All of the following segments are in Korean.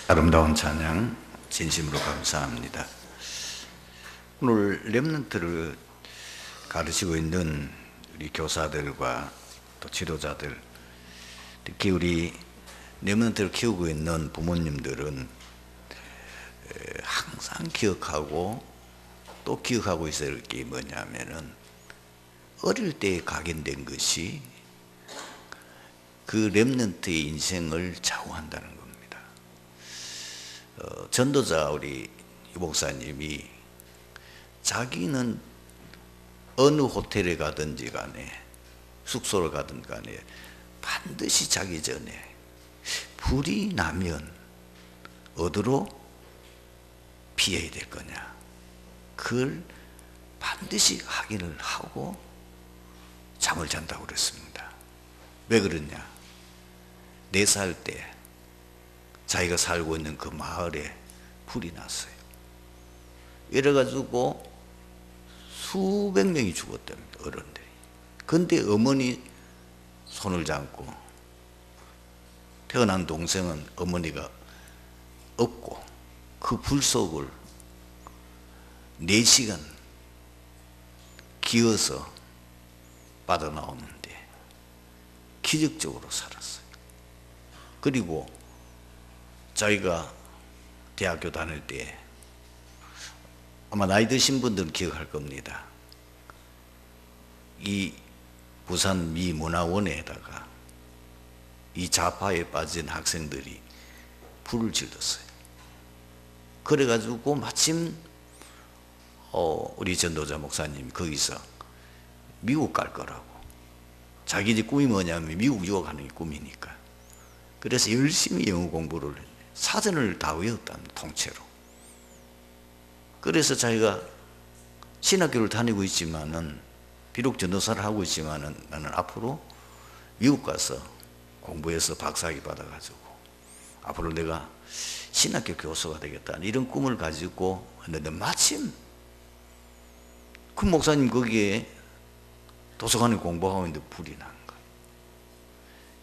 아름다운 찬양 진심으로 감사합니다. 오늘 렘넌트를 가르치고 있는 우리 교사들과 또 지도자들, 특히 우리 렘넌트를 키우고 있는 부모님들은 항상 기억하고 또 기억하고 있어야 할 게 뭐냐면은 어릴 때 각인된 것이 그 렘넌트의 인생을 좌우한다는 겁니다. 전도자 우리 이 목사님이 자기는 어느 호텔에 가든지 간에 숙소를 가든 간에 반드시 자기 전에 불이 나면 어디로 피해야 될 거냐, 그걸 반드시 확인을 하고 잠을 잔다고 그랬습니다. 왜 그러냐? 4살 때 자기가 살고 있는 그 마을에 불이 났어요. 이래가지고 수백 명이 죽었답니다, 어른들이. 근데 어머니 손을 잡고, 태어난 동생은 어머니가 없고 그 불 속을 4시간 기어서 빠져나오는데 기적적으로 살았어요. 그리고 자기가 대학교 다닐 때, 아마 나이 드신 분들은 기억할 겁니다. 이 부산 미 문화원에다가 이 좌파에 빠진 학생들이 불을 질렀어요. 그래가지고 마침 우리 전도자 목사님이 거기서 미국 갈 거라고, 자기 집 꿈이 뭐냐면 미국 유학하는 게 꿈이니까, 그래서 열심히 영어 공부를 했네. 사전을 다 외웠답니다, 통째로. 그래서 자기가 신학교를 다니고 있지만은, 비록 전도사를 하고 있지만은 나는 앞으로 미국 가서 공부해서 박사학위 받아가지고 앞으로 내가 신학교 교수가 되겠다, 이런 꿈을 가지고 했는데 마침 그 목사님 거기에 도서관에 공부하고 있는데 불이 난 거예요.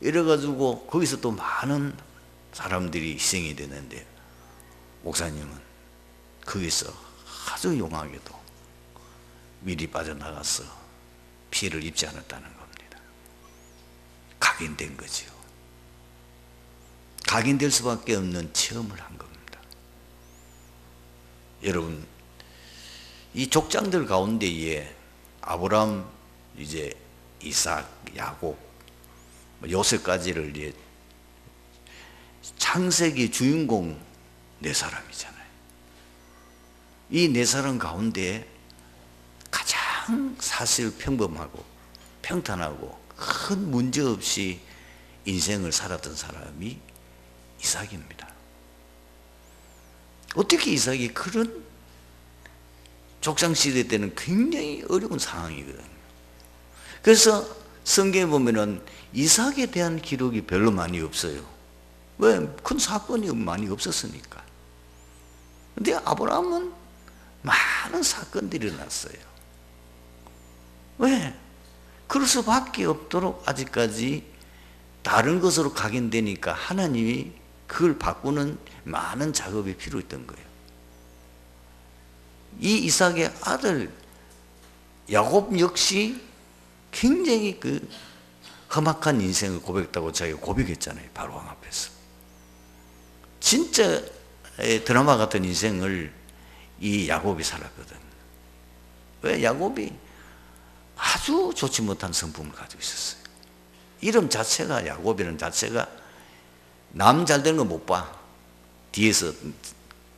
이래가지고 거기서 또 많은 사람들이 희생이 되는데 목사님은 거기서 아주 용하게도 미리 빠져나가서 피해를 입지 않았다는 겁니다. 각인된 거죠. 각인될 수밖에 없는 체험을 한 겁니다. 여러분, 이 족장들 가운데에 아브라함, 이제 이삭, 야곱, 요셉까지를 이제 창세기 주인공 4사람이잖아요. 이 4사람 가운데 가장 사실 평범하고 평탄하고 큰 문제 없이 인생을 살았던 사람이 이삭입니다. 어떻게 이삭이 그런 족장시대 때는 굉장히 어려운 상황이거든요. 그래서 성경에 보면은 이삭에 대한 기록이 별로 많이 없어요. 왜? 큰 사건이 많이 없었으니까. 근데 아브라함은 많은 사건들이 일어났어요. 왜? 그럴 수밖에 없도록 아직까지 다른 것으로 각인되니까 하나님이 그걸 바꾸는 많은 작업이 필요했던 거예요. 이 이삭의 아들 야곱 역시 굉장히 그 험악한 인생을 고백했다고 자기가 고백했잖아요, 바로왕 앞에서. 진짜 드라마 같은 인생을 이 야곱이 살았거든. 왜? 야곱이 아주 좋지 못한 성품을 가지고 있었어요. 이름 자체가, 야곱이라는 자체가 남 잘 되는 거 못 봐. 뒤에서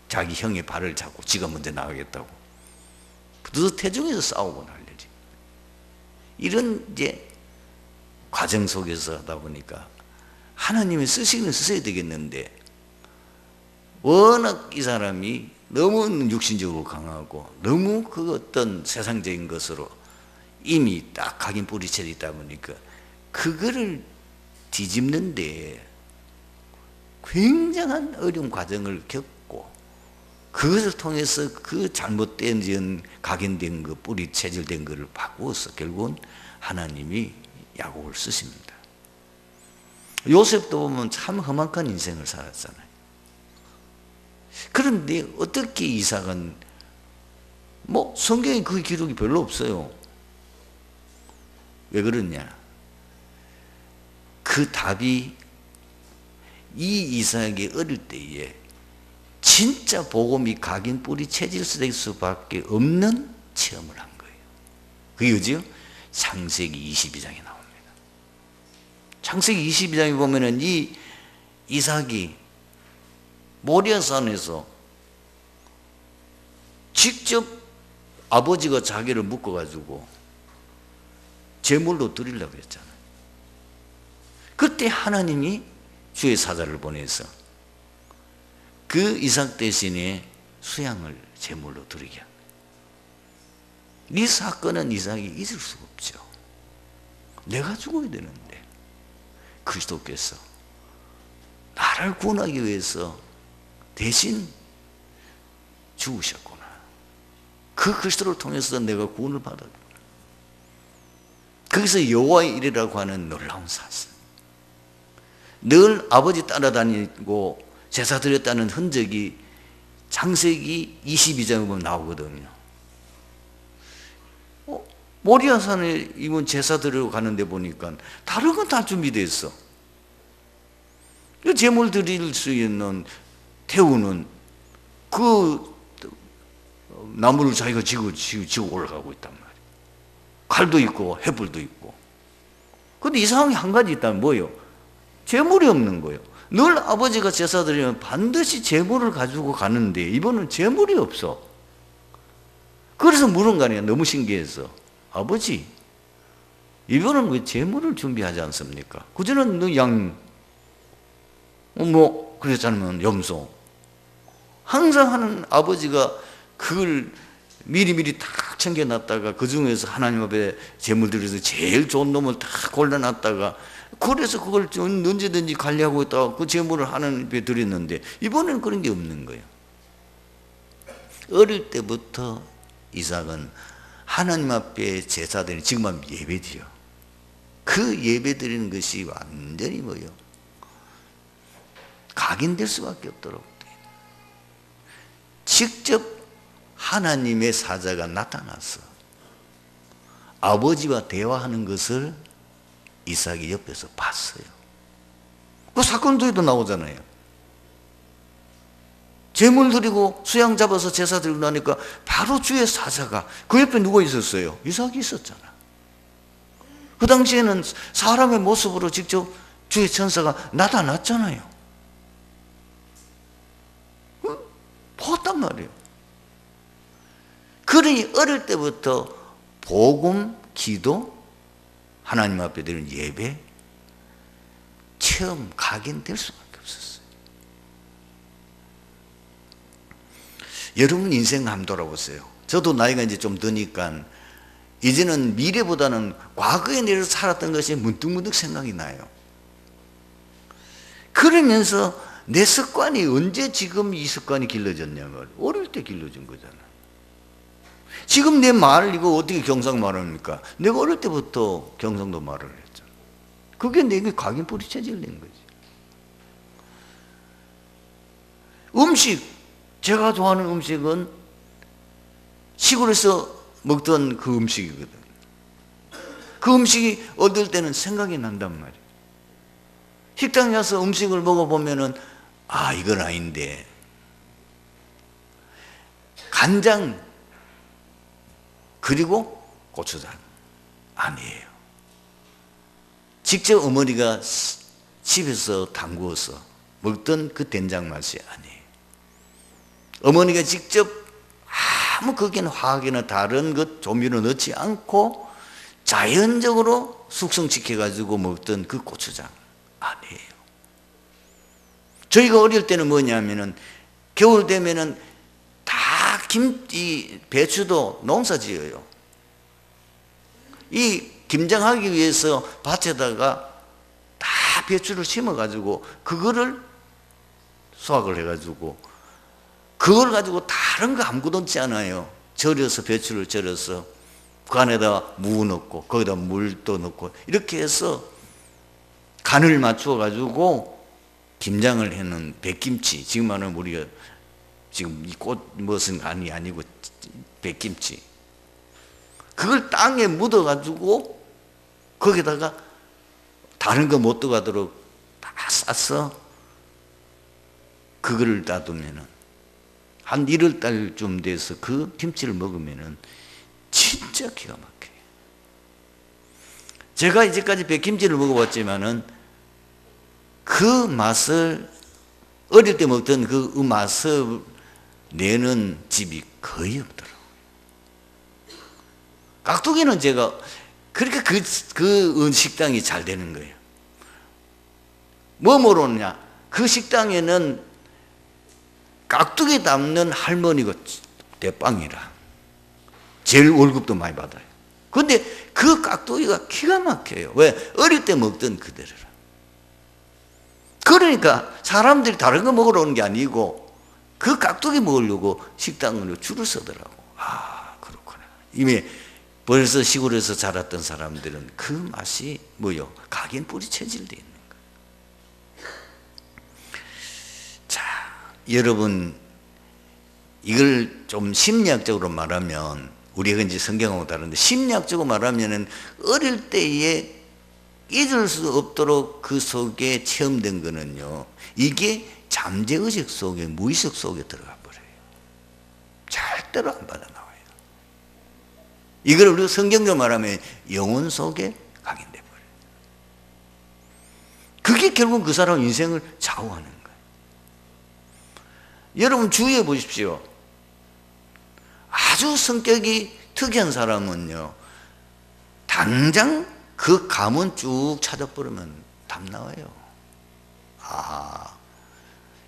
자기 형의 발을 잡고 지가 먼저 나가겠다고. 그 태중에서 싸우고 날 일이. 이런 이제 과정 속에서 하다 보니까 하나님이 쓰시긴 쓰셔야 되겠는데, 워낙 이 사람이 너무 육신적으로 강하고 너무 그 어떤 세상적인 것으로 이미 딱 각인 뿌리채 있다 보니까 그거를 뒤집는데 굉장한 어려운 과정을 겪고, 그것을 통해서 그 잘못된 각인된 거, 뿌리 체질된 거를 바꾸어서 결국은 하나님이 야곱을 쓰십니다. 요셉도 보면 참 험악한 인생을 살았잖아요. 그런데 어떻게 이삭은 뭐 성경에 그 기록이 별로 없어요. 왜 그러냐? 그 답이 이 이삭이 어릴 때에 진짜 복음이 각인 뿌리 체질될 수밖에 없는 체험을 한 거예요. 그게 어디요? 창세기 22장에 나옵니다. 창세기 22장에 보면은 이 이삭이 모리아산에서 직접 아버지가 자기를 묶어가지고 제물로 드리려고 했잖아요. 그때 하나님이 주의 사자를 보내서 그 이삭 대신에 수양을 제물로 드리게 합니다. 이 사건은 이삭이 잊을 수가 없죠. 내가 죽어야 되는데 그리스도께서 나를 구원하기 위해서 대신 죽으셨구나. 그 그리스도를 통해서 내가 구원을 받았구나. 거기서 여호와의 일이라고 하는 놀라운 사실. 늘 아버지 따라다니고 제사 드렸다는 흔적이 창세기 22장에 보면 나오거든요. 모리아산에 이번 제사 드리러 가는데 보니까 다른 건 다 준비되어 있어. 제물 드릴 수 있는 태우는 그 나무를 자기가 지고 올라가고 있단 말이에요. 칼도 있고 횃불도 있고. 그런데 이상한 게 한 가지 있다면 뭐예요? 제물이 없는 거예요. 늘 아버지가 제사 드리면 반드시 제물을 가지고 가는데 이번은 제물이 없어. 그래서 물은 거 아니에요. 너무 신기해서. 아버지, 이번은 왜 제물을 준비하지 않습니까? 그전에는 너 양, 뭐 그랬잖아요. 염소. 항상 하는 아버지가 그걸 미리미리 다 챙겨놨다가 그 중에서 하나님 앞에 제물 드려서 제일 좋은 놈을 다 골라놨다가 그래서 그걸 언제든지 관리하고 있다가 그 제물을 하나님 앞에 드렸는데 이번에는 그런 게 없는 거예요. 어릴 때부터 이삭은 하나님 앞에 제사 드리는, 지금 하면 예배지요. 그 예배 드리는 것이 완전히 뭐예요? 각인될 수밖에 없도록 직접 하나님의 사자가 나타나서 아버지와 대화하는 것을 이삭이 옆에서 봤어요. 그 사건도에도 나오잖아요. 제물 드리고 수양 잡아서 제사 드리고 나니까 바로 주의 사자가 그 옆에 누가 있었어요? 이삭이 있었잖아. 그 당시에는 사람의 모습으로 직접 주의 천사가 나타났잖아요. 봤단 말이에요. 그러니 어릴 때부터 복음, 기도, 하나님 앞에 드리는 예배, 체험, 각인될 수밖에 없었어요. 여러분 인생 한번 돌아보세요. 저도 나이가 이제 좀 드니까 이제는 미래보다는 과거에 내려 살았던 것이 문득문득 생각이 나요. 그러면서 내 습관이 언제 지금 이 습관이 길러졌냐면 어릴 때 길러진 거잖아. 지금 내 말 이거 어떻게 경상말을 합니까? 내가 어릴 때부터 경상도 말을 했잖아. 그게 내게 각인 뿌리 체질된 거지. 음식, 제가 좋아하는 음식은 시골에서 먹던 그 음식이거든. 그 음식이 얻을 때는 생각이 난단 말이야. 식당에 가서 음식을 먹어보면은 아, 이건 아닌데. 간장, 그리고 고추장. 아니에요. 직접 어머니가 집에서 담그어서 먹던 그 된장 맛이 아니에요. 어머니가 직접 아무 거기는 화학이나 다른 것 조미료 넣지 않고 자연적으로 숙성시켜가지고 먹던 그 고추장. 아니에요. 저희가 어릴 때는 뭐냐면은 겨울 되면은 다 이 배추도 농사 지어요. 이 김장하기 위해서 밭에다가 다 배추를 심어가지고 그거를 수확을 해가지고 그걸 가지고 다른 거 아무것도 넣지 않아요. 절여서 배추를 절여서 그 안에다 무 넣고 거기다 물도 넣고 이렇게 해서 간을 맞추어 가지고 김장을 해놓은 백김치, 지금 말하면 우리가 지금 이 꽃 무슨 간이 아니고 백김치. 그걸 땅에 묻어가지고 거기다가 다른 거 못 들어가도록 다 싸서 그거를 놔두면은 한 1월 달쯤 돼서 그 김치를 먹으면은 진짜 기가 막혀요. 제가 이제까지 백김치를 먹어봤지만은 그 맛을 어릴 때 먹던 그 맛을 내는 집이 거의 없더라고요. 깍두기는 제가 그렇게 그 식당이 잘 되는 거예요. 뭐 모르냐? 그 식당에는 깍두기 담는 할머니가 대빵이라 제일 월급도 많이 받아요. 근데 그 깍두기가 기가 막혀요. 왜? 어릴 때 먹던 그대로라. 그러니까 사람들이 다른 거 먹으러 오는 게 아니고 그 깍두기 먹으려고 식당으로 줄을 서더라고. 아, 그렇구나. 이미 벌써 시골에서 자랐던 사람들은 그 맛이 뭐요? 각인 뿌리 체질되어 있는 거예요. 자, 여러분, 이걸 좀 심리학적으로 말하면, 우리가 이제 성경하고 다른데, 심리학적으로 말하면은 어릴 때에 잊을 수 없도록 그 속에 체험된 거는요, 이게 잠재의식 속에, 무의식 속에 들어가 버려요. 절대로 안 빠져나와요. 이걸 우리가 성경적으로 말하면 영혼 속에 각인돼 버려요. 그게 결국 그 사람 인생을 좌우하는 거예요. 여러분 주의해 보십시오. 아주 성격이 특이한 사람은요, 당장 그 감은 쭉 찾아버리면 답 나와요. 아,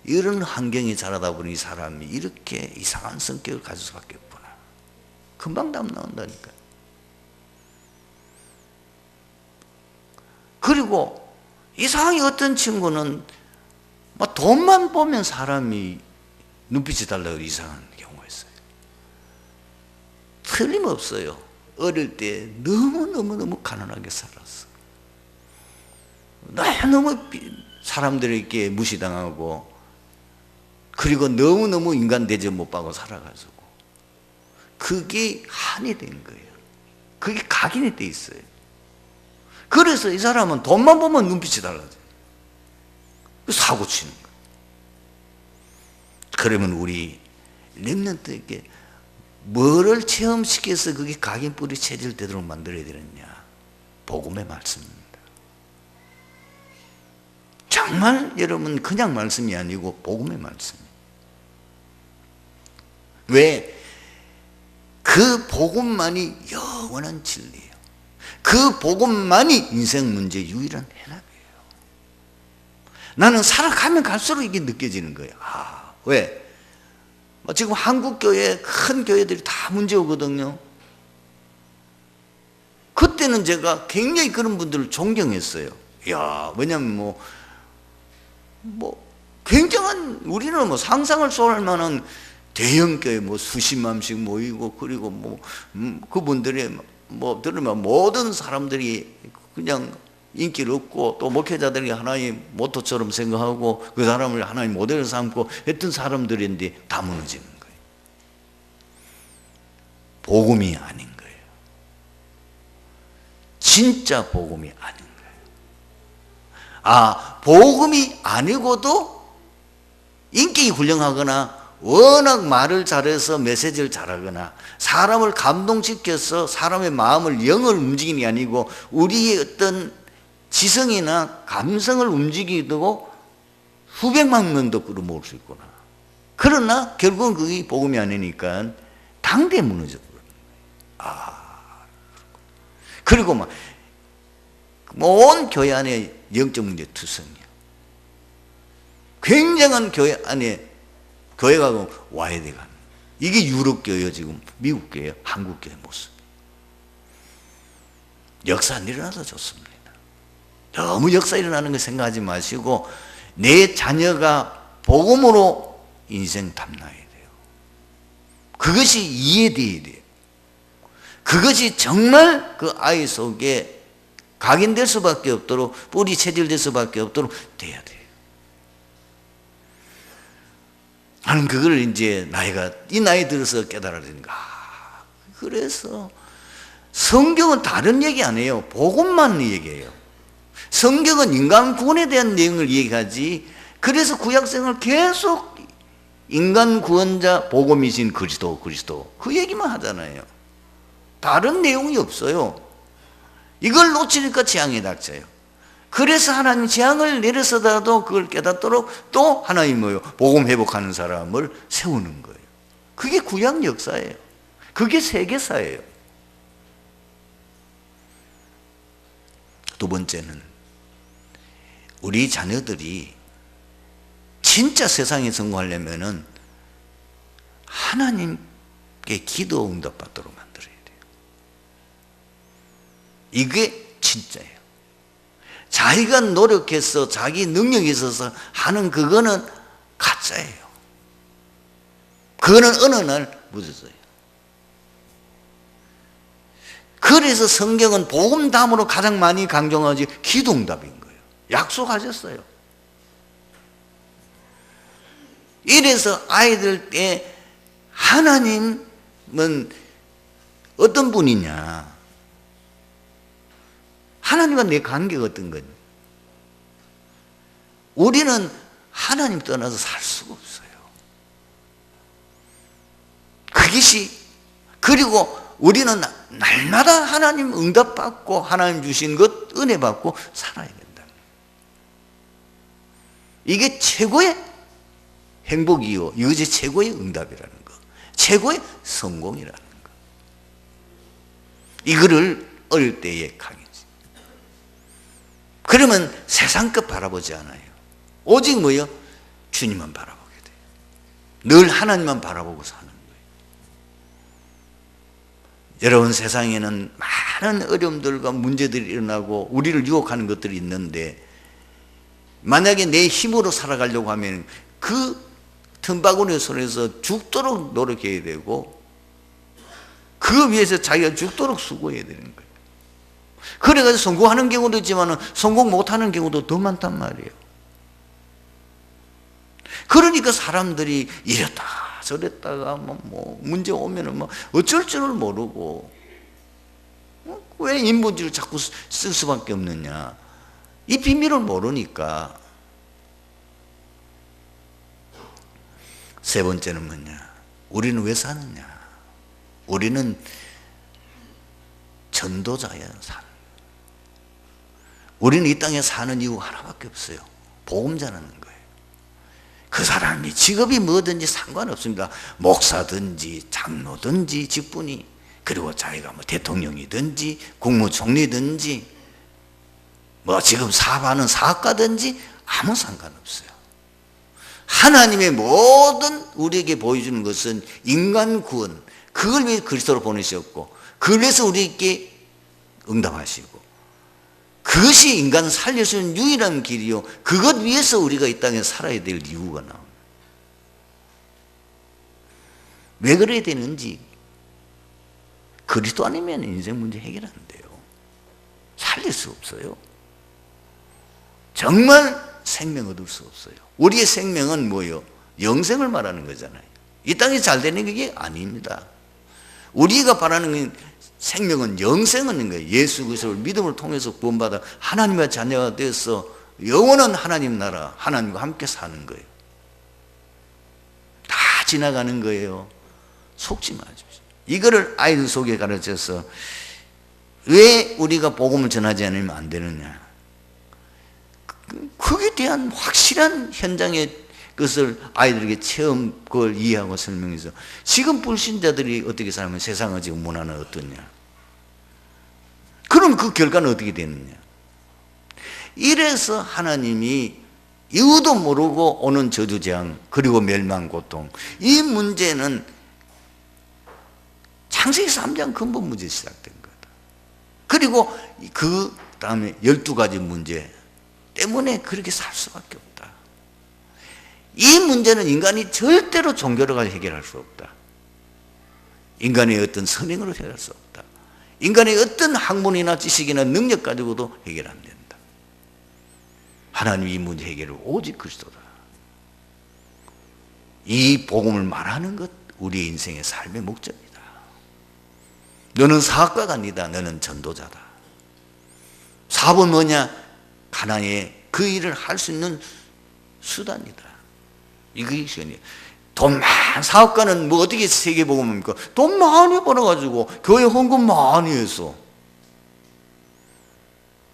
이런 환경에 자라다 보니 이 사람이 이렇게 이상한 성격을 가질 수밖에 없구나. 금방 답 나온다니까요. 그리고 이상하게 어떤 친구는 막 돈만 보면 사람이 눈빛이 달라고 이상한 경우가 있어요. 틀림없어요. 어릴 때 너무너무 가난하게 살았어. 너무 사람들에게 무시당하고, 그리고 너무너무 인간 대접 못 받고 살아가지고 그게 한이 된 거예요. 그게 각인이 돼 있어요. 그래서 이 사람은 돈만 보면 눈빛이 달라져요. 사고 치는 거예요. 그러면 우리 렘넌트에게 뭐를 체험시켜서 그게 각인 뿌리 체질 되도록 만들어야 되느냐? 복음의 말씀입니다. 정말 여러분 그냥 말씀이 아니고 복음의 말씀이에요. 왜? 그 복음만이 영원한 진리예요. 그 복음만이 인생 문제의 유일한 해답이에요. 나는 살아가면 갈수록 이게 느껴지는 거예요. 아, 왜? 지금 한국 교회, 큰 교회들이 다 문제 오거든요. 그때는 제가 굉장히 그런 분들을 존경했어요. 야, 왜냐면 굉장한, 우리는 상상을 초월할 만한 대형 교회 수십만씩 모이고, 그리고 그분들의 들으면 모든 사람들이 그냥 인기를 얻고, 또 목회자들이 하나의 모토처럼 생각하고 그 사람을 하나의 모델을 삼고 했던 사람들인데 다 무너지는 거예요. 복음이 아닌 거예요. 진짜 복음이 아닌 거예요. 아, 복음이 아니고도 인격이 훌륭하거나 워낙 말을 잘해서 메시지를 잘하거나 사람을 감동시켜서 사람의 마음을, 영을 움직이는 게 아니고 우리의 어떤 지성이나 감성을 움직이고 수백만 명도 끌어모을 수 있구나. 그러나 결국은 그게 복음이 아니니까 당대에 무너져 버리는 거예요. 아, 그리고 온 교회 안에 영적 문제 투성이야. 굉장한 교회 안에 교회가 와야 되거든. 이게 유럽 교회요, 지금 미국 교회, 한국 교회 모습. 역사 안 일어나도 좋습니다. 너무 역사 일어나는 거 생각하지 마시고 내 자녀가 복음으로 인생 탐나야 돼요. 그것이 이해돼야 돼요. 그것이 정말 그 아이 속에 각인될 수밖에 없도록, 뿌리 체질될 수밖에 없도록 돼야 돼요. 나는 그걸 이제 이 나이 들어서 깨달아지니까. 그래서 성경은 다른 얘기 안 해요. 복음만 얘기해요. 성경은 인간 구원에 대한 내용을 얘기하지. 그래서 구약성을 계속 인간 구원자 복음이신 그리스도 그 얘기만 하잖아요. 다른 내용이 없어요. 이걸 놓치니까 재앙이 닥쳐요. 그래서 하나님 재앙을 내려서라도 그걸 깨닫도록 또 하나님 뭐요? 복음 회복하는 사람을 세우는 거예요. 그게 구약 역사예요. 그게 세계사예요. 두 번째는 우리 자녀들이 진짜 세상에 성공하려면은 하나님께 기도 응답 받도록 만들어야 돼요. 이게 진짜예요. 자기가 노력해서 자기 능력이 있어서 하는 그거는 가짜예요. 그거는 어느 날 묻어져요. 그래서 성경은 복음 다음으로 가장 많이 강조하지 기도응답인 거예요. 약속하셨어요. 이래서 아이들께 하나님은 어떤 분이냐, 하나님과 내 관계가 어떤 거냐. 우리는 하나님 떠나서 살 수가 없어요. 그것이, 그리고 우리는 날마다 하나님 응답받고 하나님 주신 것 은혜 받고 살아야 된다. 이게 최고의 행복이요, 이것이 최고의 응답이라는 거, 최고의 성공이라는 거. 이거를 어릴 때에 강해지. 그러면 세상 것 바라보지 않아요. 오직 뭐요? 주님만 바라보게 돼요. 늘 하나님만 바라보고 사는 거예요. 여러분, 세상에는 많은 어려움들과 문제들이 일어나고 우리를 유혹하는 것들이 있는데, 만약에 내 힘으로 살아가려고 하면 그 틈바구니 손에서 죽도록 노력해야 되고, 그 위해서 자기가 죽도록 수고해야 되는 거예요. 그래가지고 성공하는 경우도 있지만 성공 못하는 경우도 더 많단 말이에요. 그러니까 사람들이 이랬다 저랬다가 뭐 문제 오면은 뭐 어쩔 줄을 모르고, 왜 인본주의를 자꾸 쓸 수밖에 없느냐, 이 비밀을 모르니까. 세 번째는 뭐냐, 우리는 왜 사느냐, 우리는 전도자야. 우리는 이 땅에 사는 이유 하나밖에 없어요. 복음 전하는 거예요. 그 사람이 직업이 뭐든지 상관없습니다. 목사든지 장로든지 직분이, 그리고 자기가 뭐 대통령이든지 국무총리든지 뭐 지금 사업하는 사업가든지 아무 상관없어요. 하나님의 모든 우리에게 보여주는 것은 인간 구원, 그걸 위해 그리스도로 보내셨고, 그걸 위해서 우리에게 응답하시고, 그것이 인간을 살릴 수 있는 유일한 길이요, 그것 위해서 우리가 이 땅에 살아야 될 이유가 나옵니다. 왜 그래야 되는지, 그리스도 아니면 인생 문제 해결 안 돼요. 살릴 수 없어요. 정말 생명 얻을 수 없어요. 우리의 생명은 뭐예요? 영생을 말하는 거잖아요. 이 땅이 잘 되는 게 아닙니다. 우리가 바라는 생명은 영생은 거예요. 예수 그리스도를 믿음을 통해서 구원받아 하나님의 자녀가 되어서 영원한 하나님 나라, 하나님과 함께 사는 거예요. 다 지나가는 거예요. 속지 마십시오. 이거를 아이들 속에 가르쳐서 왜 우리가 복음을 전하지 않으면 안 되느냐, 그에 대한 확실한 현장의 것을 아이들에게 체험, 그걸 이해하고 설명해서, 지금 불신자들이 어떻게 살면 세상의 지금 문화는 어떠냐, 그럼 그 결과는 어떻게 되느냐. 이래서 하나님이 이유도 모르고 오는 저주재앙, 그리고 멸망, 고통, 이 문제는 창세기 3장 근본 문제 시작된 거다. 그리고 그 다음에 12가지 문제 때문에 그렇게 살 수밖에 없다. 이 문제는 인간이 절대로 종교로 가지고 해결할 수 없다. 인간의 어떤 선행으로 해결할 수 없다. 인간의 어떤 학문이나 지식이나 능력 가지고도 해결 안 된다. 하나님이 이 문제 해결을 오직 그리스도다. 이 복음을 말하는 것, 우리의 인생의 삶의 목적이다. 너는 사업가가 아니다. 너는 전도자다. 사업은 뭐냐? 가나안에 그 일을 할 수 있는 수단이다. 이것이 돈 많은 사업가는 뭐 어떻게 세계복음입니까? 돈 많이 벌어가지고 교회 헌금 많이 해서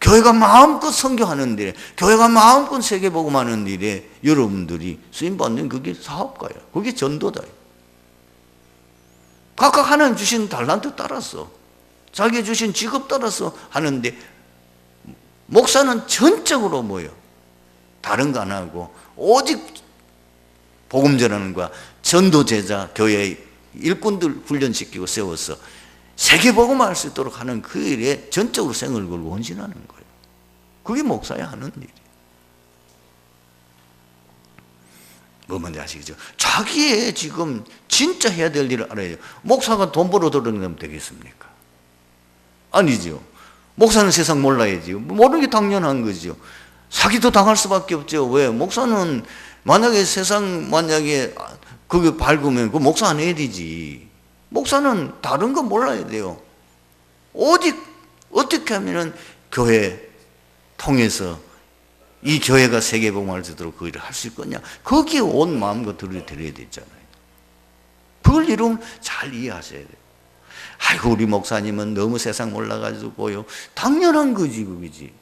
교회가 마음껏 선교하는 일에, 교회가 마음껏 세계복음하는 일에 여러분들이 쓰임받는 그게 사업가예요. 그게 전도자예요. 각각 하나님 주신 달란트 따라서, 자기 주신 직업 따라서 하는데, 목사는 전적으로 뭐예요? 다른 거 안 하고 오직 복음 전하는 거야. 전도 제자, 교회 일꾼들 훈련시키고 세워서 세계 복음할 수 있도록 하는 그 일에 전적으로 생을 걸고 헌신하는 거예요. 그게 목사야 하는 일이에요. 뭐 뭔지 아시겠죠? 자기의 지금 진짜 해야 될 일을 알아야죠. 목사가 돈 벌어 들어가면 되겠습니까? 아니죠. 목사는 세상 몰라야지. 모르는 게 당연한 거죠. 사기도 당할 수밖에 없죠. 왜? 목사는 만약에 세상 만약에 그게 밝으면 그 목사 안 해야 되지. 목사는 다른 거 몰라야 돼요. 오직 어떻게 하면은 교회 통해서 이 교회가 세계복음할 수 있도록 그 일을 할 수 있겠냐. 거기에 온 마음과 들여야 되잖아요. 그걸 이루면 잘 이해하셔야 돼요. 아이고 우리 목사님은 너무 세상 몰라가지고요. 당연한 거지 그거지.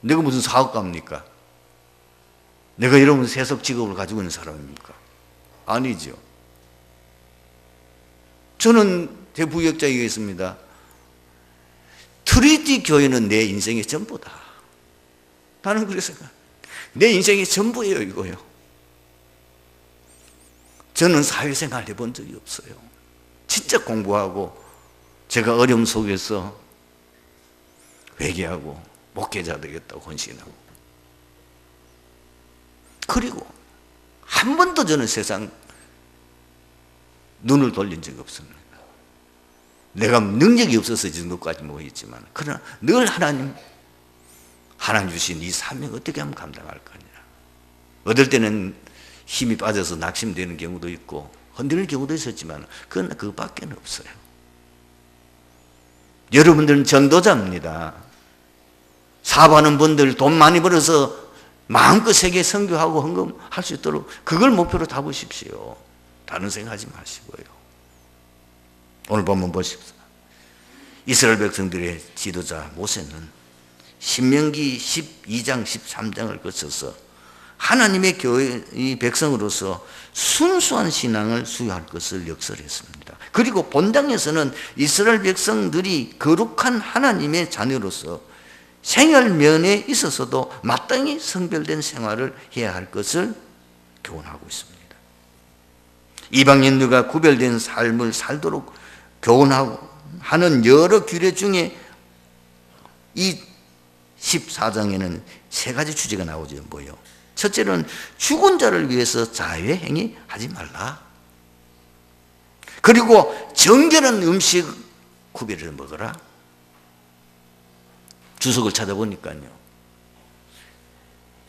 내가 무슨 사업가입니까? 내가 이런 세속 직업을 가지고 있는 사람입니까? 아니죠. 저는 대부역자이겠습니다. 트리티 교회는 내 인생의 전부다. 나는 그렇게 생각해요. 내 인생의 전부예요 이거요. 저는 사회생활 해본 적이 없어요. 진짜 공부하고 제가 어려움 속에서 회개하고 목회자 되겠다고 헌신하고, 그리고 한 번도 저는 세상 눈을 돌린 적이 없습니다. 내가 능력이 없어서 이 정도까지 모였지만, 그러나 늘 하나님 주신 이 사명 어떻게 하면 감당할 거냐. 어떨 때는 힘이 빠져서 낙심되는 경우도 있고 흔들릴 경우도 있었지만 그건 그것밖에 없어요. 여러분들은 전도자입니다. 사업하는 분들 돈 많이 벌어서 마음껏 세계 선교하고 헌금할 수 있도록 그걸 목표로 잡으십시오. 다른 생각하지 마시고요. 오늘 본문 보십시오. 이스라엘 백성들의 지도자 모세는 신명기 12장 13장을 거쳐서 하나님의 교회의 백성으로서 순수한 신앙을 수여할 것을 역설했습니다. 그리고 본장에서는 이스라엘 백성들이 거룩한 하나님의 자녀로서 생활면에 있어서도 마땅히 성별된 생활을 해야 할 것을 교훈하고 있습니다. 이방인들과 구별된 삶을 살도록 교훈하고 하는 여러 규례 중에 이 14장에는 세 가지 주제가 나오죠. 뭐요? 첫째는 죽은 자를 위해서 자회행위 하지 말라. 그리고 정결한 음식 구별해서 먹어라. 주석을 찾아보니까요,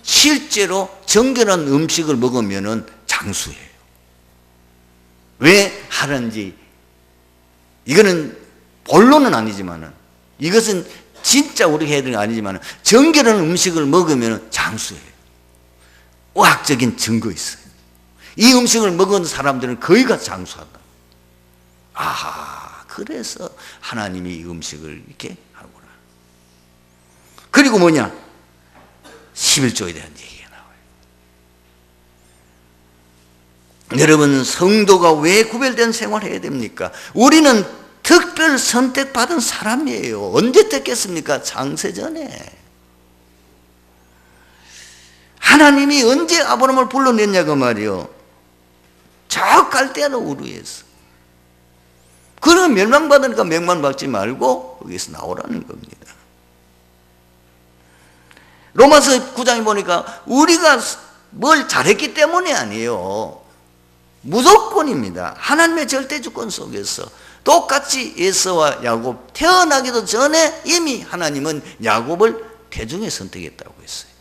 실제로 정결한 음식을 먹으면 장수예요. 왜 하는지 이거는 본론은 아니지만, 이것은 진짜 우리가 해야 되는 건 아니지만, 정결한 음식을 먹으면 장수예요. 의학적인 증거 있어요. 이 음식을 먹은 사람들은 거의가 장수한다. 아하, 그래서 하나님이 이 음식을 이렇게 하구나. 그리고 뭐냐? 11조에 대한 얘기가 나와요. 여러분, 성도가 왜 구별된 생활을 해야 됩니까? 우리는 특별 선택받은 사람이에요. 언제 됐겠습니까? 창세전에. 하나님이 언제 아브라함을 불러냈냐고 말이요. 저 갈대아노 우르에서. 그는 멸망받으니까 멸망받지 말고 거기서 나오라는 겁니다. 로마서 9장에 보니까 우리가 뭘 잘했기 때문이 아니에요. 무조건입니다. 하나님의 절대주권 속에서 똑같이 에서와 야곱 태어나기도 전에 이미 하나님은 야곱을 태중에 선택했다고 했어요.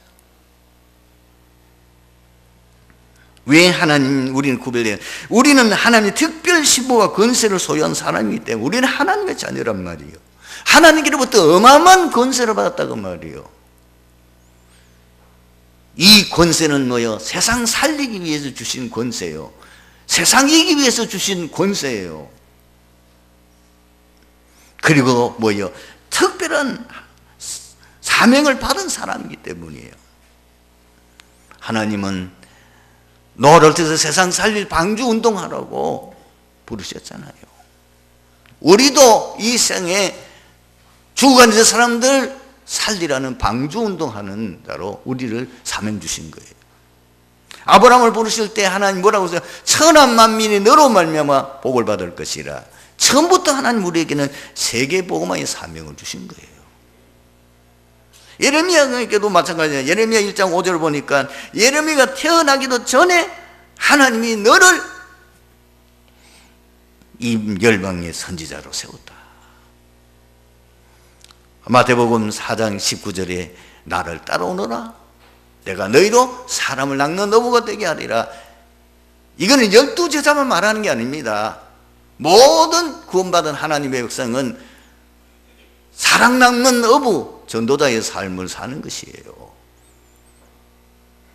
왜 하나님 우리는 구별돼요? 우리는 하나님의 특별 신부와 권세를 소유한 사람이기 때문에 우리는 하나님의 자녀란 말이에요. 하나님께로부터 어마어마한 권세를 받았다고 말이에요. 이 권세는 뭐예요? 세상 살리기 위해서 주신 권세예요. 세상 이기기 위해서 주신 권세예요. 그리고 뭐예요? 특별한 사명을 받은 사람이기 때문이에요. 하나님은 노아를 통해서 세상 살릴 방주 운동하라고 부르셨잖아요. 우리도 이 생에 죽어가는 사람들 살리라는 방주 운동하는 자로 우리를 사명 주신 거예요. 아브라함을 부르실 때 하나님 뭐라고 하세요? 천한 만민이 너로 말미암아 복을 받을 것이라. 처음부터 하나님 우리에게는 세계 복음화의 사명을 주신 거예요. 예레미야에게도 마찬가지예요. 예레미야 1장 5절을 보니까 예레미야가 태어나기도 전에 하나님이 너를 이 열방의 선지자로 세웠다. 마태복음 4장 19절에 나를 따라오너라. 내가 너희로 사람을 낚는 어부가 되게 하리라. 이거는 12제자만 말하는 게 아닙니다. 모든 구원받은 하나님의 백성은 사람 낚는 어부, 전도자의 삶을 사는 것이에요.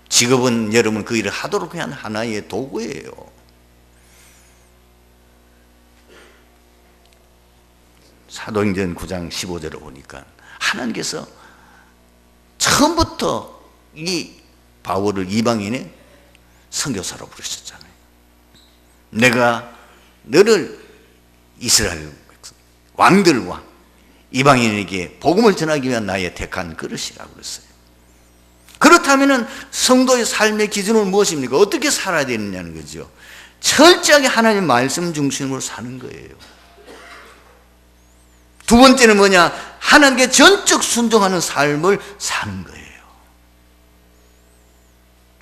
직업은 여러분 그 일을 하도록 위한 하나의 도구예요. 사도행전 9장 15절을 보니까 하나님께서 처음부터 이 바울을 이방인의 선교사로 부르셨잖아요. 내가 너를 이스라엘 왕들과 이방인에게 복음을 전하기 위한 나의 택한 그릇이라고 그랬어요. 그렇다면 성도의 삶의 기준은 무엇입니까? 어떻게 살아야 되느냐는 거죠. 철저하게 하나님 말씀 중심으로 사는 거예요. 두 번째는 뭐냐? 하나님께 전적 순종하는 삶을 사는 거예요.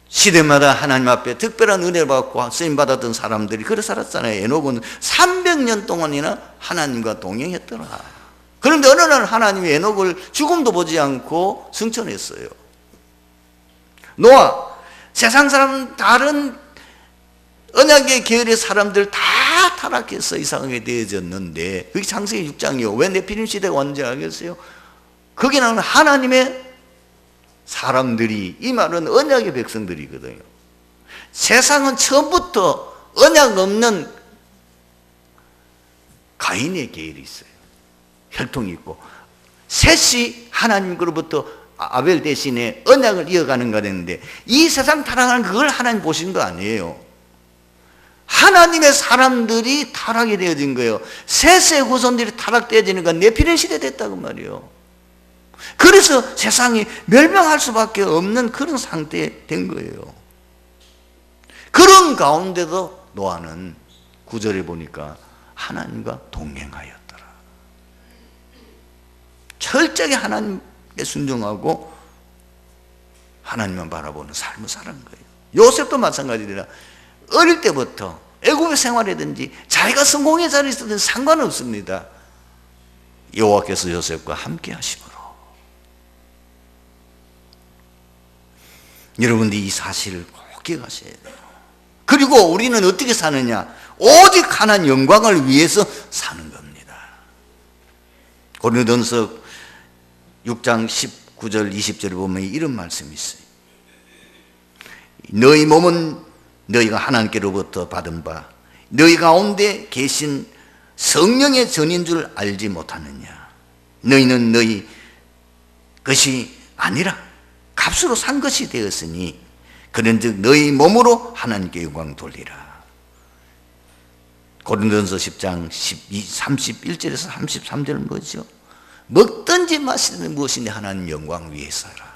시대마다 하나님 앞에 특별한 은혜를 받고 쓰임받았던 사람들이 그렇게 살았잖아요. 에녹은 300년 동안이나 하나님과 동행했더라. 그런데 어느 날 하나님이 에녹을 죽음도 보지 않고 승천했어요. 노아, 세상 사람 다른 언약의 계열의 사람들 다 타락해서 이상하게 되어졌는데 그게 창세기 6장이요. 왜 네피림 시대가 왔는지 알겠어요? 거기는 하나님의 사람들이, 이 말은 언약의 백성들이거든요. 세상은 처음부터 언약 없는 가인의 계열이 있어요. 혈통이 있고 셋이 하나님으로부터 아벨 대신에 언약을 이어가는 거 됐는데 이 세상 타락하는 그걸 하나님 보신 거 아니에요. 하나님의 사람들이 타락이 되어진 거예요. 셋의 후손들이 타락되어지는 건 네피림 시대 됐다고 말이에요. 그래서 세상이 멸망할 수밖에 없는 그런 상태에 된 거예요. 그런 가운데도 노아는 9절에 보니까 하나님과 동행하였더라. 철저하게 하나님께 순종하고 하나님만 바라보는 삶을 사는 거예요. 요셉도 마찬가지입니다. 어릴 때부터 애굽의 생활이든지 자기가 성공의 자리에 있었든 상관없습니다. 여호와께서 요셉과 함께 하심으로. 여러분들이 이 사실을 꼭 기억하셔야 돼요. 그리고 우리는 어떻게 사느냐? 오직 하나님 영광을 위해서 사는 겁니다. 고린도전서 6장 19절 20절에 보면 이런 말씀이 있어요. 너희 몸은 너희가 하나님께로부터 받은 바 너희 가운데 계신 성령의 전인 줄 알지 못하느냐? 너희는 너희 것이 아니라 값으로 산 것이 되었으니 그런즉 너희 몸으로 하나님께 영광 돌리라. 고린도전서 10장 31절에서 33절은 뭐죠? 먹든지 마시든 무엇이니 하나님 영광 위해서라.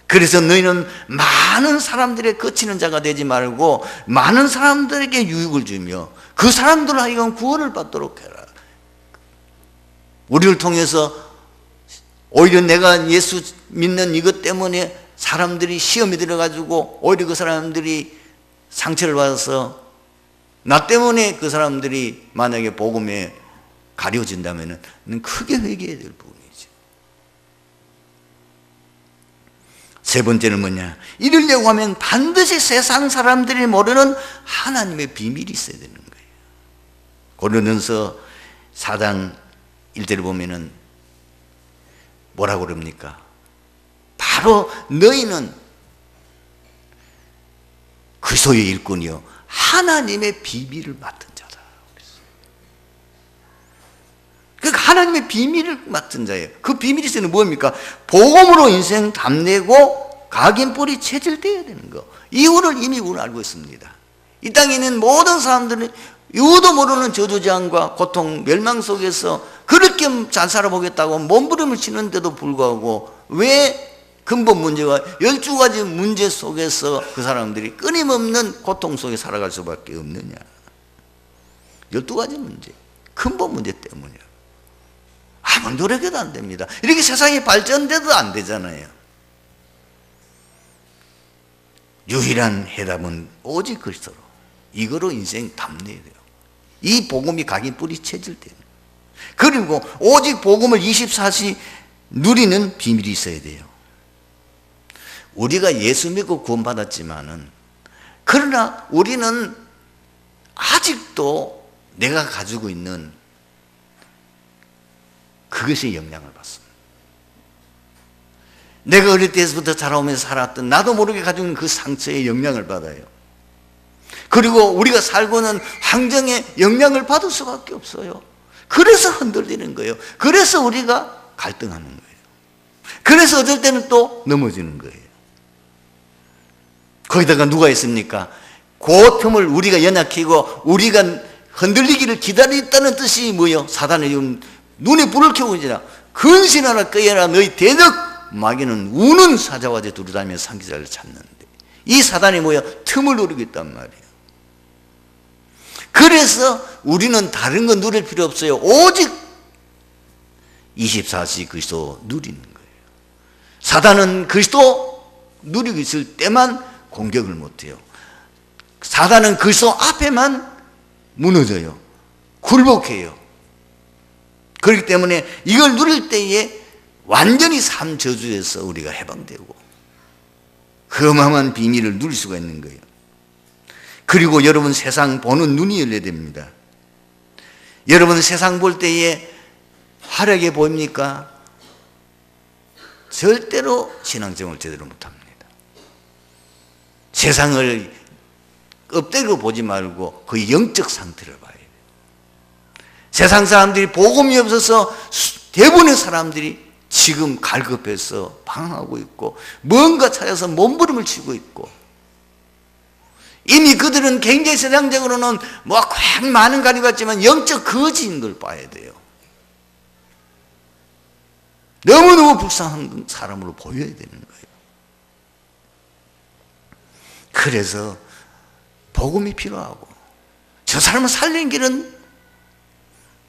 그래서 너희는 많은 사람들의 거치는 자가 되지 말고 많은 사람들에게 유익을 주며 그 사람들을 하여금 구원을 받도록 해라. 우리를 통해서 오히려 내가 예수 믿는 이것 때문에 사람들이 시험에 들어가지고 오히려 그 사람들이 상처를 받아서 나 때문에 그 사람들이 만약에 복음에 가려진다면 크게 회개해야 될 부분이죠. 세 번째는 뭐냐? 이러려고 하면 반드시 세상 사람들이 모르는 하나님의 비밀이 있어야 되는 거예요. 고린도전서 4장 1절을 보면은 뭐라고 그럽니까? 바로 너희는 그리스도의 일꾼이요 하나님의 비밀을 맡은 자다. 그러니까 하나님의 비밀을 맡은 자예요. 그 비밀이 있으면 뭡니까? 복음으로 인생 답내고 각인뿔이 체질되어야 되는 거. 이유를 이미 우리는 알고 있습니다. 이 땅에 있는 모든 사람들은 이유도 모르는 저주장과 고통, 멸망 속에서 그렇게 잘 살아보겠다고 몸부림을 치는데도 불구하고 왜 근본 문제와 12가지 문제 속에서 그 사람들이 끊임없는 고통 속에 살아갈 수밖에 없느냐? 12가지 문제, 근본 문제 때문이야. 아무리 노력해도 안 됩니다. 이렇게 세상이 발전돼도 안 되잖아요. 유일한 해답은 오직 그리스도로. 이거로 인생 답내야 돼요. 이 복음이 각인뿔이 체질돼요. 그리고 오직 복음을 24시 누리는 비밀이 있어야 돼요. 우리가 예수 믿고 구원받았지만은 그러나 우리는 아직도 내가 가지고 있는 그것에 영향을 받습니다. 내가 어릴 때부터 자라오면서 살았던 나도 모르게 가지고 있는 그 상처에 영향을 받아요. 그리고 우리가 살고 있는 환경에 영향을 받을 수밖에 없어요. 그래서 흔들리는 거예요. 그래서 우리가 갈등하는 거예요. 그래서 어쩔 때는 또 넘어지는 거예요. 거기다가 누가 있습니까? 그 틈을 우리가 연약히고 우리가 흔들리기를 기다렸다는 뜻이 뭐예요? 사단의 눈에 불을 켜고 있지라 근신하라 끄여라 너희 대적 마귀는 우는 사자와 같이 두루다니며 상기자를 찾는데 이 사단이 뭐예요? 틈을 노리고 있단 말이에요. 그래서 우리는 다른 건 누릴 필요 없어요. 오직 24시 그리스도 누리는 거예요. 사단은 그리스도 누리고 있을 때만 공격을 못해요. 사단은 그리스도 앞에만 무너져요. 굴복해요. 그렇기 때문에 이걸 누릴 때에 완전히 삶 저주에서 우리가 해방되고 그 어마어마한 비밀을 누릴 수가 있는 거예요. 그리고 여러분 세상 보는 눈이 열려야 됩니다. 여러분 세상 볼 때에 화려하게 보입니까? 절대로 신앙생활을 제대로 못합니다. 세상을 엎드리고 보지 말고 그 영적 상태를 봐야 돼요. 세상 사람들이 복음이 없어서 대부분의 사람들이 지금 갈급해서 방황하고 있고 뭔가 찾아서 몸부림을 치고 있고 이미 그들은 굉장히 세상적으로는 꽉 많은 가리 같지만 영적 거지인 걸 봐야 돼요. 너무너무 불쌍한 사람으로 보여야 되는 거예요. 그래서 복음이 필요하고 저 사람을 살리는 길은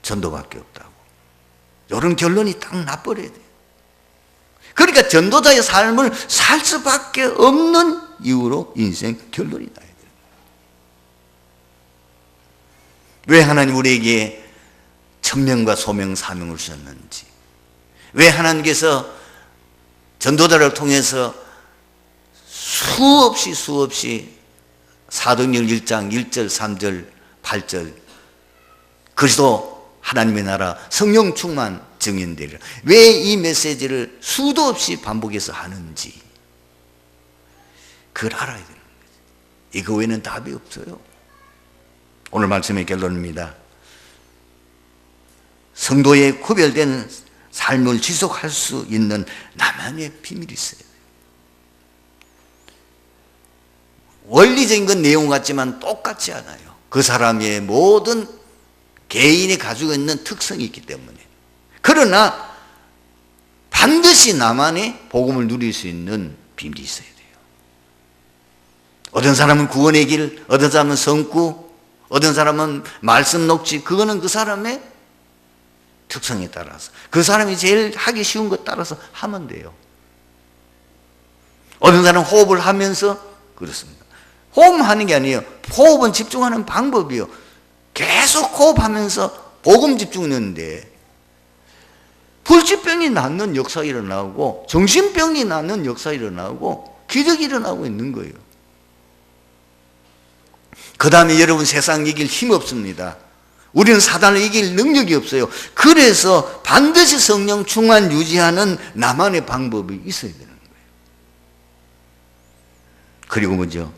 전도밖에 없다고 이런 결론이 딱 나버려야 돼요. 그러니까 전도자의 삶을 살 수밖에 없는 이유로 인생 결론이 나야 돼요. 왜 하나님 우리에게 천명과 소명, 사명을 주셨는지, 왜 하나님께서 전도자를 통해서 수없이 사도행전 1장 1절 3절 8절 그리스도 하나님의 나라 성령 충만 증인되리라 왜 이 메시지를 수도 없이 반복해서 하는지 그걸 알아야 되는 거죠. 이거 외에는 답이 없어요. 오늘 말씀의 결론입니다. 성도의 구별된 삶을 지속할 수 있는 나만의 비밀이 있어요. 원리적인 건 내용 같지만 똑같지 않아요. 그 사람의 모든 개인이 가지고 있는 특성이 있기 때문에. 그러나 반드시 나만의 복음을 누릴 수 있는 비밀이 있어야 돼요. 어떤 사람은 구원의 길, 어떤 사람은 성구, 어떤 사람은 말씀 녹취, 그거는 그 사람의 특성에 따라서 그 사람이 제일 하기 쉬운 것 따라서 하면 돼요. 어떤 사람은 호흡을 하면서 그렇습니다. 호흡하는 게 아니에요. 호흡은 집중하는 방법이에요. 계속 호흡하면서 복음 집중했는데 불치병이 낫는 역사 일어나고 정신병이 낫는 역사 일어나고 기적이 일어나고 있는 거예요. 그 다음에 여러분, 세상 이길 힘 없습니다. 우리는 사단을 이길 능력이 없어요. 그래서 반드시 성령 충만 유지하는 나만의 방법이 있어야 되는 거예요. 그리고 먼저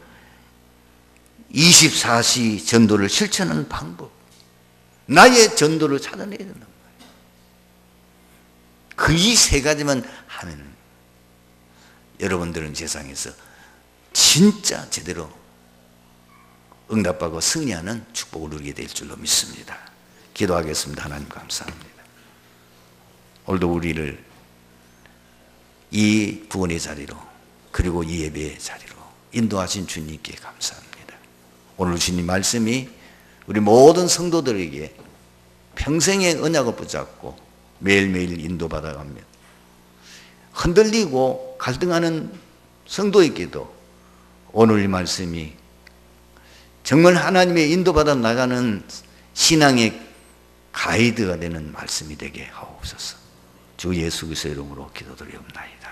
24시 전도를 실천하는 방법, 나의 전도를 찾아내야 되는 거예요. 그 이 세 가지만 하면 여러분들은 세상에서 진짜 제대로 응답받고 승리하는 축복을 누리게 될 줄로 믿습니다. 기도하겠습니다. 하나님 감사합니다. 오늘도 우리를 이 구원의 자리로, 그리고 이 예배의 자리로 인도하신 주님께 감사합니다. 오늘 주님 말씀이 우리 모든 성도들에게 평생의 언약을 붙잡고 매일매일 인도받아가며 흔들리고 갈등하는 성도에게도 오늘 이 말씀이 정말 하나님의 인도받아 나가는 신앙의 가이드가 되는 말씀이 되게 하옵소서. 주 예수 그리스도의 이름으로 기도드리옵나이다.